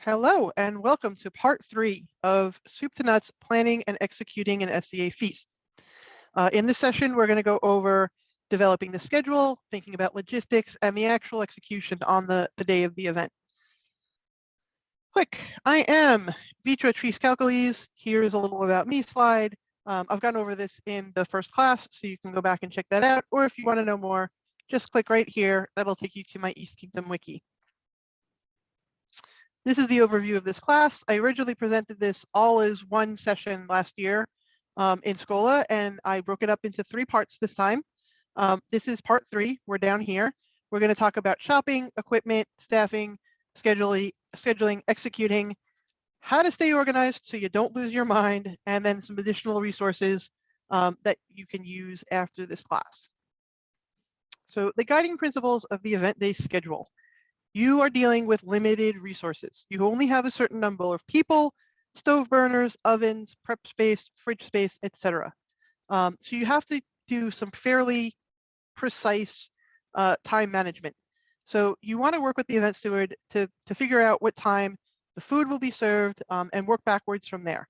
Hello and welcome to part 3 of Soup to Nuts Planning and Executing an SCA Feast. In this session, we're going to go over developing the schedule, thinking about logistics, and the actual execution on the day of the event. Quick, I am Vitra Tris Calcules. Here's a little about me slide. I've gone over this in the first class, so you can go back and check that out. Or if you want to know more, just click right here. That'll take you to my East Kingdom wiki. This is the overview of this class. I originally presented this all as one session last year in Schola, and I broke it up into 3 parts this time. This is part 3. We're down here. We're going to talk about shopping, equipment, staffing, scheduling, executing, how to stay organized so you don't lose your mind, and then some additional resources that you can use after this class. So the guiding principles of the event day schedule. You are dealing with limited resources. You only have a certain number of people, stove burners, ovens, prep space, fridge space, etc. So you have to do some fairly precise time management. So you want to work with the event steward to figure out what time the food will be served and work backwards from there.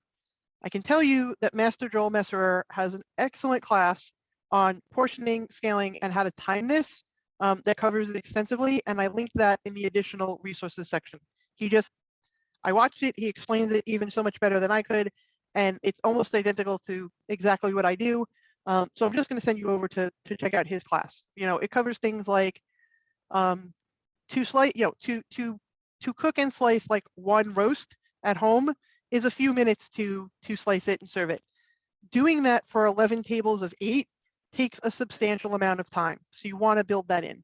I can tell you that Master Joel Messerer has an excellent class on portioning, scaling, and how to time this. That covers it extensively, and I linked that in the additional resources section. I watched it, he explains it even so much better than I could, and it's almost identical to exactly what I do. So I'm just going to send you over to check out his class. It covers things like to cook and slice like one roast at home is a few minutes to slice it and serve it. Doing that for 11 tables of 8 takes a substantial amount of time. So you want to build that in.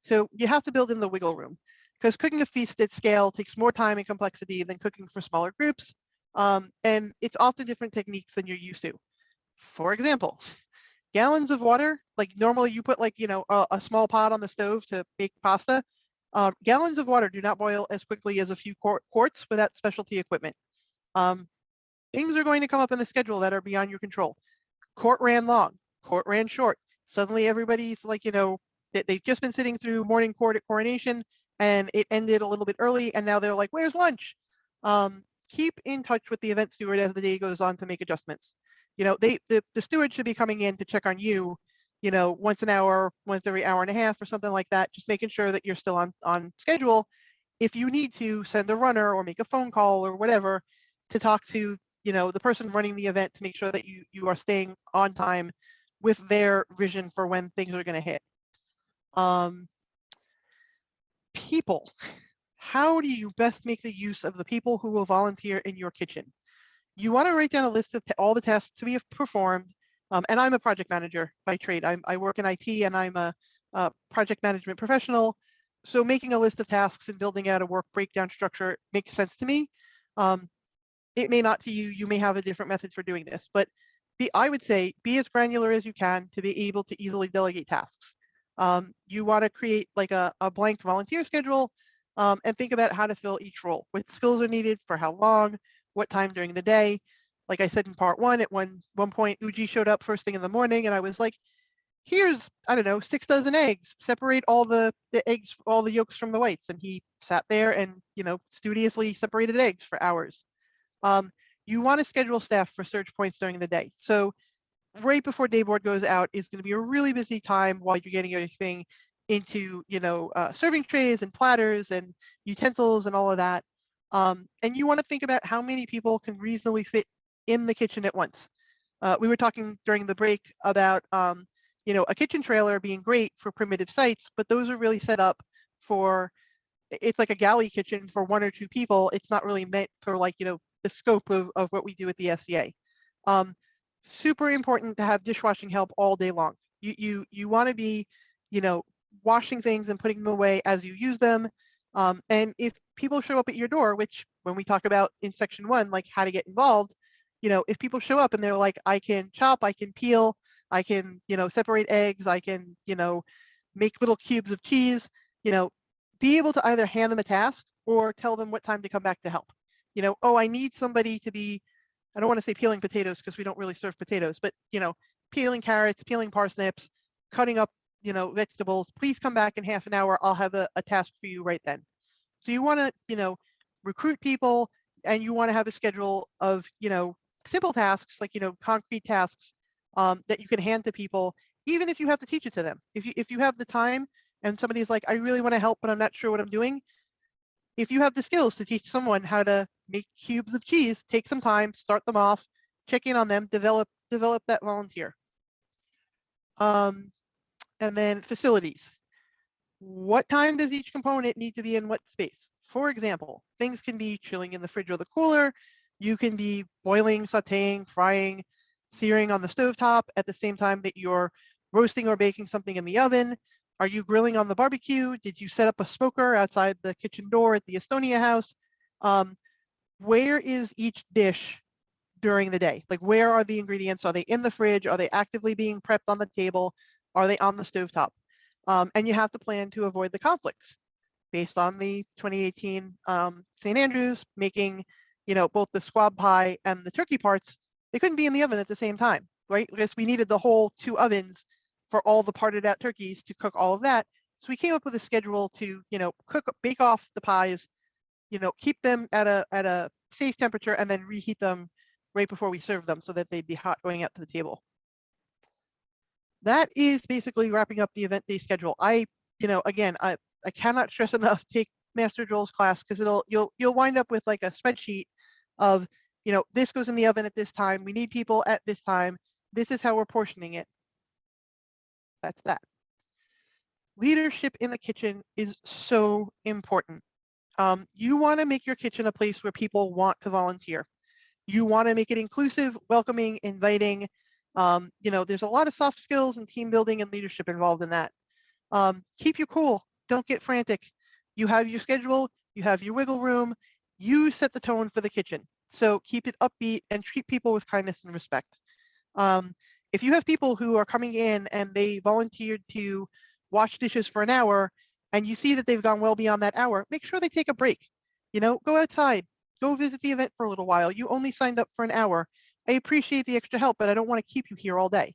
So you have to build in the wiggle room because cooking a feast at scale takes more time and complexity than cooking for smaller groups. And it's often different techniques than you're used to. For example, gallons of water, like normally you put a small pot on the stove to make pasta. Gallons of water do not boil as quickly as a few quarts without specialty equipment. Things are going to come up in the schedule that are beyond your control. Court ran long, court ran short. Suddenly everybody's they've just been sitting through morning court at coronation and it ended a little bit early and now they're like, where's lunch? Keep in touch with the event steward as the day goes on to make adjustments. The steward should be coming in to check on you, once an hour, once every hour and a half or something like that, just making sure that you're still on schedule. If you need to send a runner or make a phone call or whatever to talk to the person running the event to make sure that you are staying on time with their vision for when things are going to hit. People. How do you best make the use of the people who will volunteer in your kitchen? You want to write down a list of all the tasks to be performed. And I'm a project manager by trade. I work in IT and I'm a project management professional. So making a list of tasks and building out a work breakdown structure makes sense to me. It may not to you. You may have a different method for doing this, but I would say be as granular as you can to be able to easily delegate tasks. You want to create like a blank volunteer schedule and think about how to fill each role. What skills are needed for how long, what time during the day. Like I said in part 1, at one point, Uji showed up first thing in the morning and I was like, here's, I don't know, 6 dozen eggs, separate all the eggs, all the yolks from the whites. And he sat there and, studiously separated eggs for hours. You want to schedule staff for surge points during the day. So right before day board goes out is going to be a really busy time while you're getting everything into, serving trays and platters and utensils and all of that. And you want to think about how many people can reasonably fit in the kitchen at once. We were talking during the break about, a kitchen trailer being great for primitive sites, but those are really set up for, it's like a galley kitchen for 1 or 2 people. It's not really meant for the scope of what we do at the SCA. Super important to have dishwashing help all day long. You want to be, washing things and putting them away as you use them. And if people show up at your door, which when we talk about in section 1, like how to get involved, if people show up and they're like, I can chop, I can peel, I can, separate eggs, I can, make little cubes of cheese, be able to either hand them a task or tell them what time to come back to help. Oh, I need somebody to be, I don't want to say peeling potatoes because we don't really serve potatoes, but, peeling carrots, peeling parsnips, cutting up, vegetables. Please come back in half an hour. I'll have a task for you right then. So you want to, recruit people, and you want to have a schedule of, simple tasks, like, concrete tasks that you can hand to people, even if you have to teach it to them. If you have the time and somebody's like, I really want to help, but I'm not sure what I'm doing. If you have the skills to teach someone how to make cubes of cheese, take some time, start them off, check in on them, develop that volunteer. And then facilities. What time does each component need to be in what space? For example, things can be chilling in the fridge or the cooler. You can be boiling, sauteing, frying, searing on the stovetop at the same time that you're roasting or baking something in the oven. Are you grilling on the barbecue? Did you set up a smoker outside the kitchen door at the Estonia house? Where is each dish during the day? Like, where are the ingredients? Are they in the fridge? Are they actively being prepped on the table? Are they on the stovetop? And you have to plan to avoid the conflicts based on the 2018 St. Andrews making, both the squab pie and the turkey parts. They couldn't be in the oven at the same time, right? Because we needed the whole 2 ovens for all the parted out turkeys to cook all of that. So we came up with a schedule to, bake off the pies, keep them at a safe temperature, and then reheat them right before we serve them so that they'd be hot going out to the table. That is basically wrapping up the event day schedule. Again, I cannot stress enough, take Master Joel's class, because you'll wind up with like a spreadsheet of, this goes in the oven at this time. We need people at this time. This is how we're portioning it. That's that. Leadership in the kitchen is so important. You want to make your kitchen a place where people want to volunteer. You want to make it inclusive, welcoming, inviting. There's a lot of soft skills and team building and leadership involved in that. Keep you cool. Don't get frantic. You have your schedule. You have your wiggle room. You set the tone for the kitchen. So keep it upbeat and treat people with kindness and respect. If you have people who are coming in and they volunteered to wash dishes for an hour, and you see that they've gone well beyond that hour, make sure they take a break. Go outside. Go visit the event for a little while. You only signed up for an hour. I appreciate the extra help, but I don't want to keep you here all day.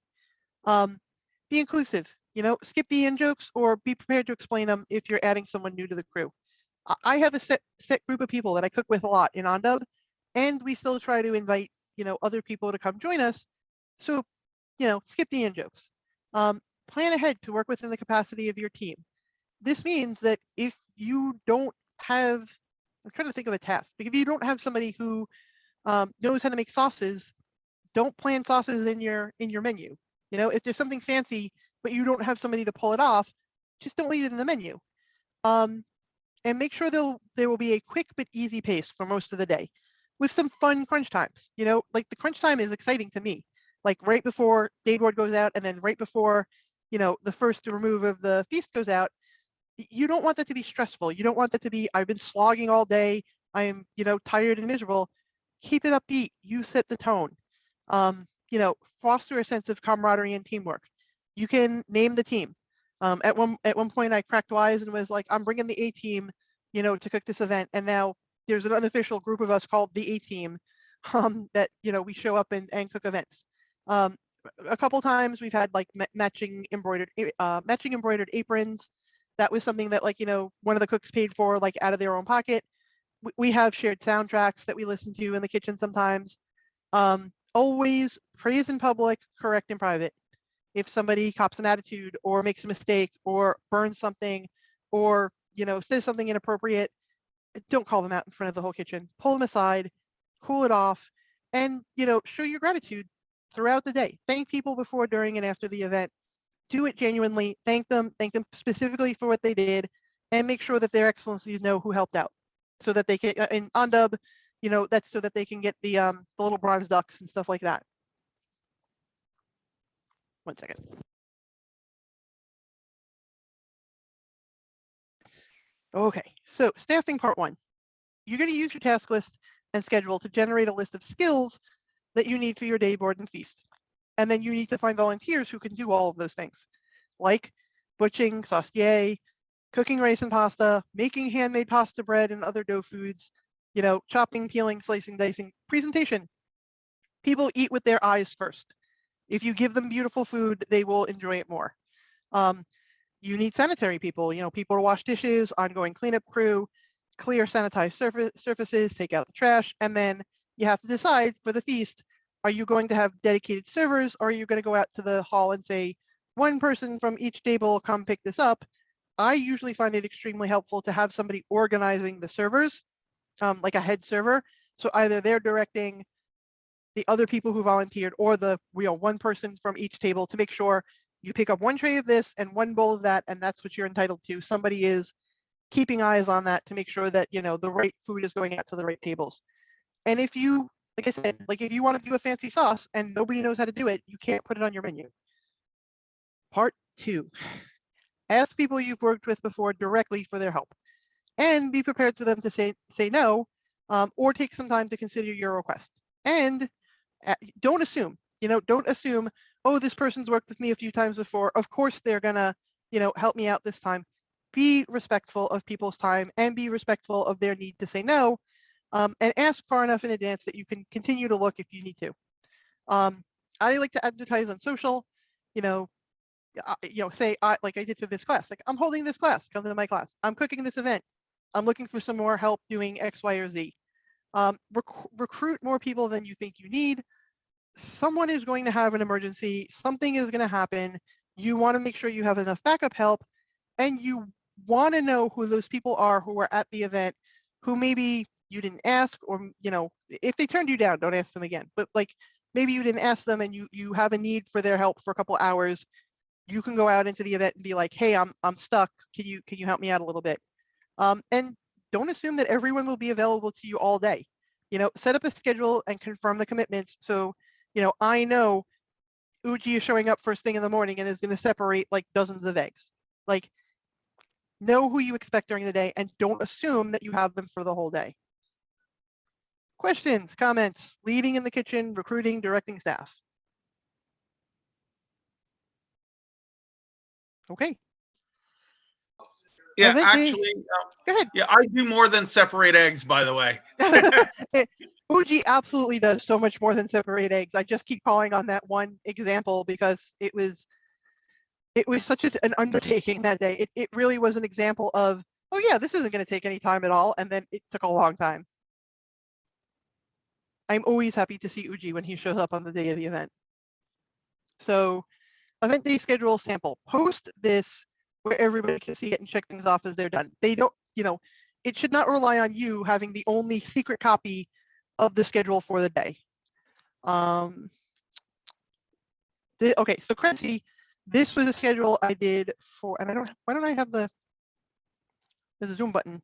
Be inclusive. Skip the in-jokes or be prepared to explain them if you're adding someone new to the crew. I have a set group of people that I cook with a lot in An Dub, and we still try to invite, other people to come join us. So, skip the in-jokes. Plan ahead to work within the capacity of your team. This means that if you don't have, I'm trying to think of a task, but if you don't have somebody who knows how to make sauces, don't plan sauces in your menu. If there's something fancy, but you don't have somebody to pull it off, just don't leave it in the menu. And make sure there will be a quick but easy pace for most of the day with some fun crunch times. Like the crunch time is exciting to me. Like right before day board goes out and then right before, the first remove of the feast goes out. You don't want that to be stressful. You don't want that to be, I've been slogging all day. I am, tired and miserable. Keep it upbeat. You set the tone. Foster a sense of camaraderie and teamwork. You can name the team. At one point, I cracked wise and was like, I'm bringing the A team, to cook this event. And now there's an unofficial group of us called the A team that, we show up and cook events. A couple times we've had like matching embroidered aprons. That was something that one of the cooks paid for like out of their own pocket. We have shared soundtracks that we listen to in the kitchen sometimes. Always praise in public, correct in private. If somebody cops an attitude or makes a mistake or burns something or says something inappropriate, don't call them out in front of the whole kitchen. Pull them aside, cool it off, and show your gratitude throughout the day. Thank people before, during, and after the event. Do it genuinely. Thank them specifically for what they did, and make sure that their excellencies know who helped out, so that they can in An Dub, that's so that they can get the little bronze ducks and stuff like that. One second. Okay, so staffing part 1. You're going to use your task list and schedule to generate a list of skills that you need for your day board and feast. And then you need to find volunteers who can do all of those things, like butching, saucier, cooking rice and pasta, making handmade pasta bread and other dough foods, chopping, peeling, slicing, dicing, presentation. People eat with their eyes first. If you give them beautiful food, they will enjoy it more. You need sanitary people, people to wash dishes, ongoing cleanup crew. clear sanitized surfaces, take out the trash, and then you have to decide for the feast, are you going to have dedicated servers, or are you going to go out to the hall and say, one person from each table come pick this up? I usually find it extremely helpful to have somebody organizing the servers, like a head server. So either they're directing the other people who volunteered, or the one person from each table to make sure you pick up one tray of this and one bowl of that, and that's what you're entitled to. Somebody is keeping eyes on that to make sure that the right food is going out to the right tables. And if you, like I said, like if you want to do a fancy sauce and nobody knows how to do it, you can't put it on your menu. Part 2, ask people you've worked with before directly for their help, and be prepared for them to say no, or take some time to consider your request. And don't assume, don't assume, oh, this person's worked with me a few times before, of course they're gonna, help me out this time. Be respectful of people's time and be respectful of their need to say no, and ask far enough in advance that you can continue to look if you need to. I like to advertise on social, say, like I did for this class, like I'm holding this class, come to my class. I'm cooking this event. I'm looking for some more help doing X, Y, or Z. Recruit more people than you think you need. Someone is going to have an emergency. Something is going to happen. You want to make sure you have enough backup help, and you want to know who those people are who are at the event, who maybe you didn't ask, or if they turned you down, don't ask them again. But like maybe you didn't ask them and you have a need for their help for a couple hours. You can go out into the event and be like, hey, I'm stuck. Can you help me out a little bit? And don't assume that everyone will be available to you all day. Set up a schedule and confirm the commitments. So, I know Uji is showing up first thing in the morning and is going to separate like dozens of eggs. Like, know who you expect during the day and don't assume that you have them for the whole day. Questions, comments, leading in the kitchen, recruiting, directing staff. Okay. Yeah, actually, go ahead. Yeah, I do more than separate eggs, by the way. Uji absolutely does so much more than separate eggs. I just keep calling on that one example because it was such an undertaking that day. It really was an example of, oh yeah, this isn't going to take any time at all, and then it took a long time. I'm always happy to see Uji when he shows up on the day of the event. So, event day schedule sample. Post this where everybody can see it and check things off as they're done. They don't, it should not rely on you having the only secret copy of the schedule for the day. Okay, so Crency, this was a schedule I did for, and why don't I have there's a Zoom button?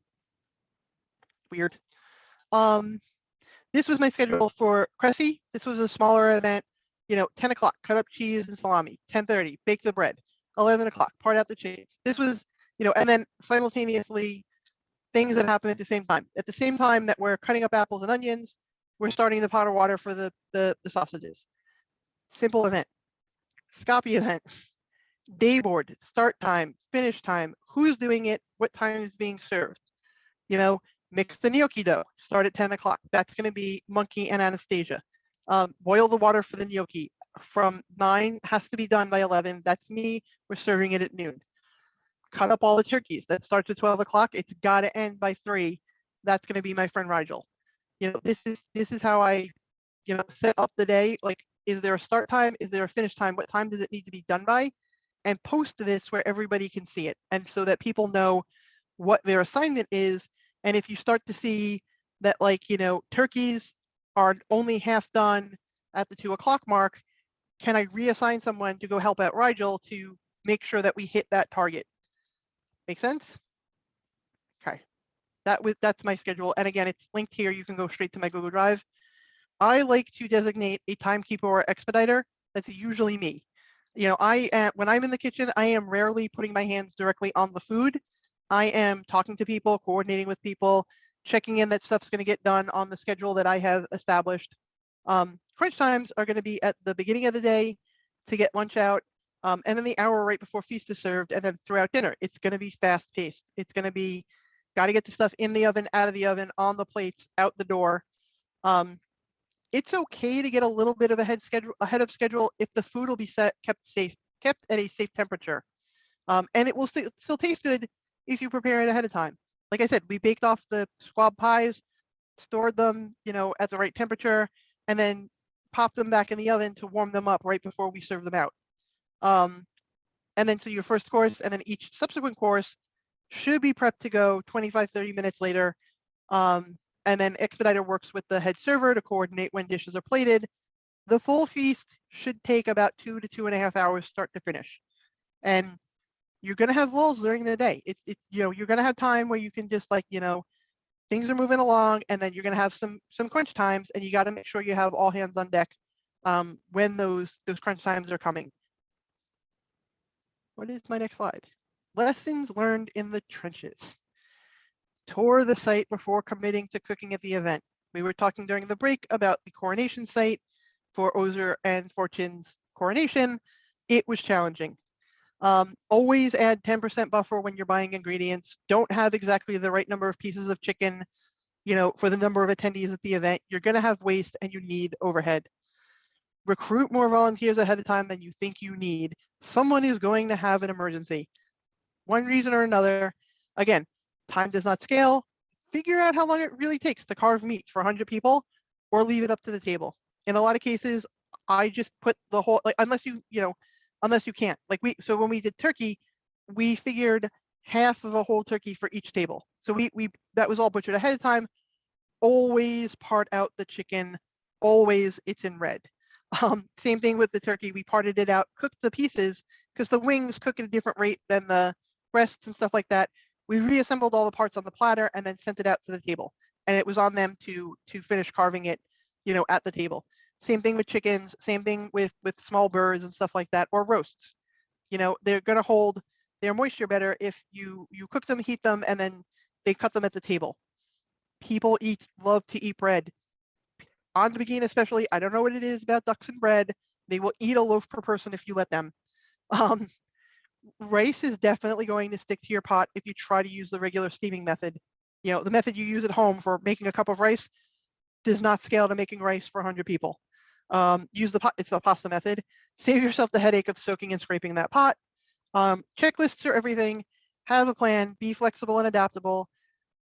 Weird. This was my schedule for Cressy. This was a smaller event, 10 o'clock, cut up cheese and salami, 10:30, bake the bread, 11 o'clock, part out the chickens. This was, and then simultaneously things that happen at the same time. At the same time that we're cutting up apples and onions, we're starting the pot of water for the sausages. Simple event. Scoppy event. Day board, start time, finish time, who's doing it, what time is being served. Mix the gnocchi dough, start at 10 o'clock. That's going to be Monkey and Anastasia. Boil the water for the gnocchi. From 9, has to be done by 11. That's me. We're serving it at noon. Cut up all the turkeys. That starts at 12 o'clock. It's got to end by 3. That's going to be my friend Rigel. This is how I, set up the day. Like, is there a start time? Is there a finish time? What time does it need to be done by? And post this where everybody can see it, and so that people know what their assignment is. And if you start to see that, like, turkeys are only half done at the 2 o'clock mark, can I reassign someone to go help out Rigel to make sure that we hit that target? Make sense? Okay. That's my schedule. And again, it's linked here. You can go straight to my Google Drive. I like to designate a timekeeper or expediter. That's usually me. When I'm in the kitchen, I am rarely putting my hands directly on the food. I am talking to people, coordinating with people, checking in that stuff's going to get done on the schedule that I have established. Crunch times are going to be at the beginning of the day to get lunch out, and then the hour right before feast is served, and then throughout dinner. It's going to be fast paced. It's going to be, got to get the stuff in the oven, out of the oven, on the plates, out the door. It's okay to get a little bit of ahead of schedule if the food will be kept at a safe temperature, and it will still taste good if you prepare it ahead of time. like I said, we baked off the squab pies, stored them, at the right temperature, and then popped them back in the oven to warm them up right before we serve them out. And then to your first course, and then each subsequent course should be prepped to go 25, 30 minutes later. And then Expediter works with the head server to coordinate when dishes are plated. The full feast should take about 2 to 2.5 hours start to finish. And you're gonna have lulls during the day. It's you're gonna have time where you can just things are moving along, and then you're gonna have some crunch times, and you got to make sure you have all hands on deck when those crunch times are coming. What is my next slide? Lessons learned in the trenches. Tour the site before committing to cooking at the event. We were talking during the break about the coronation site for Ozer and Fortune's coronation. It was challenging. Always add 10% buffer when you're buying ingredients. Don't have exactly the right number of pieces of chicken, for the number of attendees at the event. You're going to have waste and you need overhead. Recruit more volunteers ahead of time than you think you need. Someone is going to have an emergency. One reason or another. Again, time does not scale. Figure out how long it really takes to carve meat for 100 people, or leave it up to the table. In a lot of cases, I just put the whole, unless you can't. So when we did turkey, we figured half of a whole turkey for each table. So that was all butchered ahead of time. Always part out the chicken. Always it's in red. Same thing with the turkey. We parted it out, cooked the pieces, because the wings cook at a different rate than the breasts and stuff like that. We reassembled all the parts on the platter and then sent it out to the table. And it was on them to finish carving it, at the table. Same thing with chickens, same thing with small birds and stuff like that, or roasts. They're going to hold their moisture better if you cook them, heat them, and then they cut them at the table. People love to eat bread. An Dubhaigheiann especially, I don't know what it is about ducks and bread. They will eat a loaf per person if you let them. Rice is definitely going to stick to your pot if you try to use the regular steaming method. The method you use at home for making a cup of rice does not scale to making rice for 100 people. It's the pasta method. Save yourself the headache of soaking and scraping that pot. Checklists are everything. Have a plan. Be flexible and adaptable.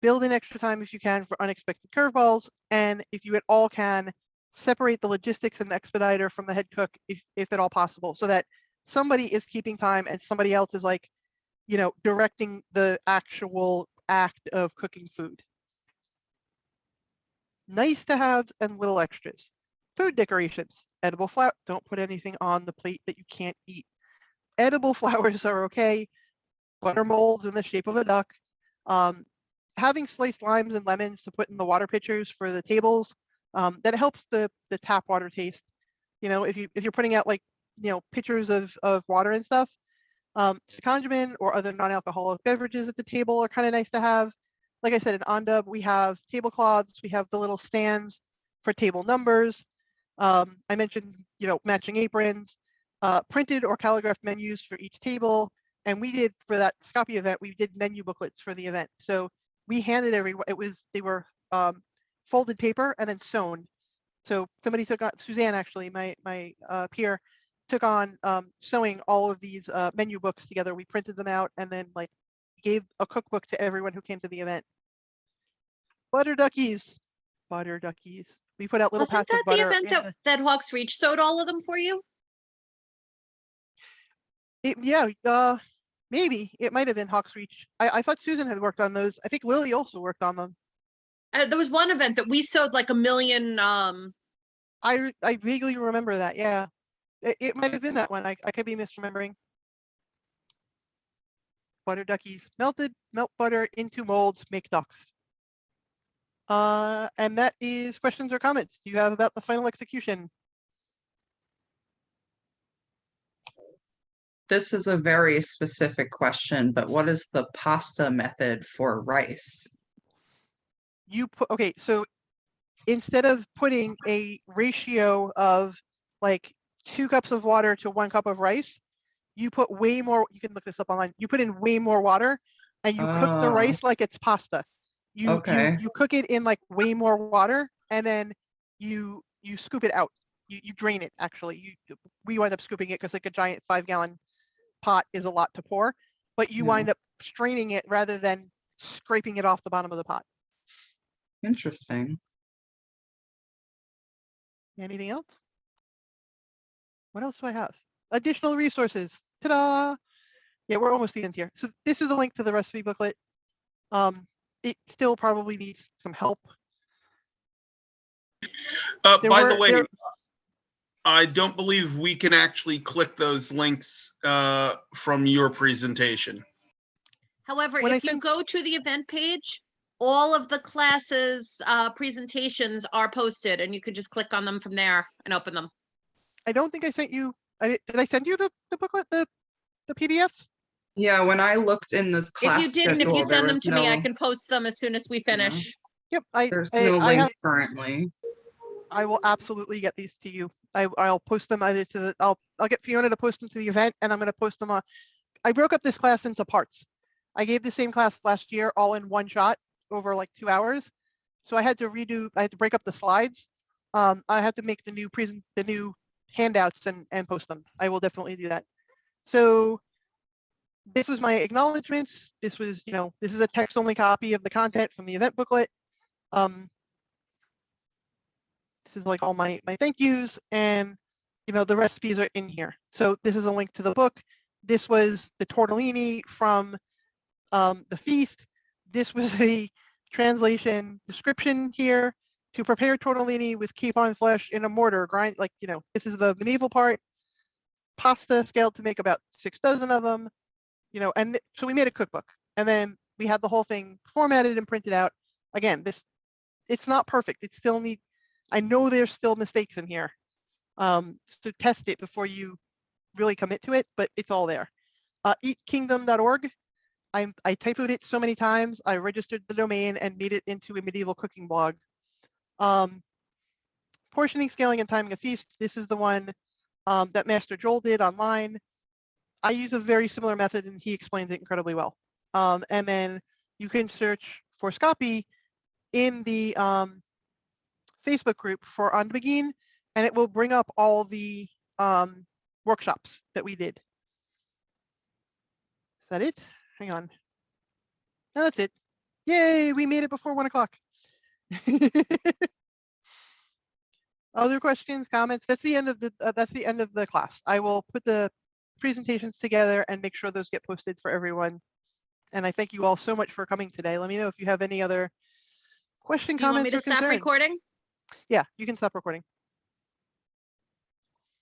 Build in extra time if you can for unexpected curveballs. And if you at all can, separate the logistics and the expediter from the head cook if at all possible, so that somebody is keeping time and somebody else is directing the actual act of cooking food. Nice to have and little extras. Food decorations. Edible flower. Don't put anything on the plate that you can't eat. Edible flowers are okay. Butter molds in the shape of a duck. Having sliced limes and lemons to put in the water pitchers for the tables, that helps the tap water taste. If you're putting out pitchers of water and stuff, secondment or other non-alcoholic beverages at the table are kind of nice to have. Like I said, in An Dub, we have tablecloths, we have the little stands for table numbers. I mentioned, matching aprons, printed or calligraphed menus for each table. And we did, for that SCA event, we did menu booklets for the event. So we handed everyone, they were folded paper and then sewn. So somebody took on, Suzanne actually, my peer, took on sewing all of these menu books together. We printed them out and then gave a cookbook to everyone who came to the event. Butter duckies. We put out little Wasn't pats of that the butter. event that Hawks Reach sewed all of them for you? Maybe it might have been Hawks Reach. I thought Susan had worked on those. I think Lily also worked on them. There was one event that we sewed like 1 million. I vaguely remember that. Yeah, it might have been that one. I could be misremembering. Butter duckies. Melt butter into molds, make ducks. And that is questions or comments you have about the final execution. This is a very specific question, but what is the pasta method for rice? Okay, so instead of putting a ratio of 2 cups of water to 1 cup of rice, you put way more. You can look this up online. You put in way more water and you cook the rice like it's pasta. You cook it in way more water and then you scoop it out. You drain it actually. We wind up scooping it because a giant 5-gallon pot is a lot to pour, but you wind up straining it rather than scraping it off the bottom of the pot. Interesting. Anything else? What else do I have? Additional resources. Ta-da! Yeah, we're almost the end here. So this is a link to the recipe booklet. It still probably needs some help. By the were- way, there- I don't believe we can actually click those links from your presentation. However, When I if you sent- go to the event page, all of the classes presentations are posted and you could just click on them from there and open them. I don't think I sent you. Did I send you the booklet, the PDFs? Yeah, when I looked in this If class you didn't, if schedule, you there send them was to me, I no, can post them as soon as we finish. Yep. there's no I link have. currently. I will absolutely get these to you. I'll post them either to the. I'll get Fiona to post them to the event, and I'm going to post them on. I broke up this class into parts. I gave the same class last year all in one shot over like 2 hours. So I had to break up the slides. I had to make the new handouts and post them. I will definitely do that. So this was my acknowledgements. This was, this is a text only copy of the content from the event booklet. This is like all my thank yous, and the recipes are in here. So this is a link to the book. This was the tortellini from the feast. This was the translation description here. To prepare tortellini with capon flesh in a mortar, grind, this is the medieval part. Pasta scaled to make about 6 dozen of them, and so we made a cookbook, and then we had the whole thing formatted and printed out. Again, it's not perfect. It still needs, I know there's still mistakes in here. So test it before you really commit to it, but it's all there. Eatkingdom.org. I typoed it so many times. I registered the domain and made it into a medieval cooking blog. Portioning, scaling, and timing of feasts. This is the one that Master Joel did online. I use a very similar method, and he explains it incredibly well. And then you can search for Scapi in the Facebook group for An Dubhaigheiann, and it will bring up all the workshops that we did. Is that it? Hang on. No, that's it. Yay, we made it before 1 o'clock. Other questions, comments? That's the end of the class. I will put the presentations together and make sure those get posted for everyone. And I thank you all so much for coming today. Let me know if you have any other question, Do you want me comments, to or stop concerns. recording? Yeah, you can stop recording.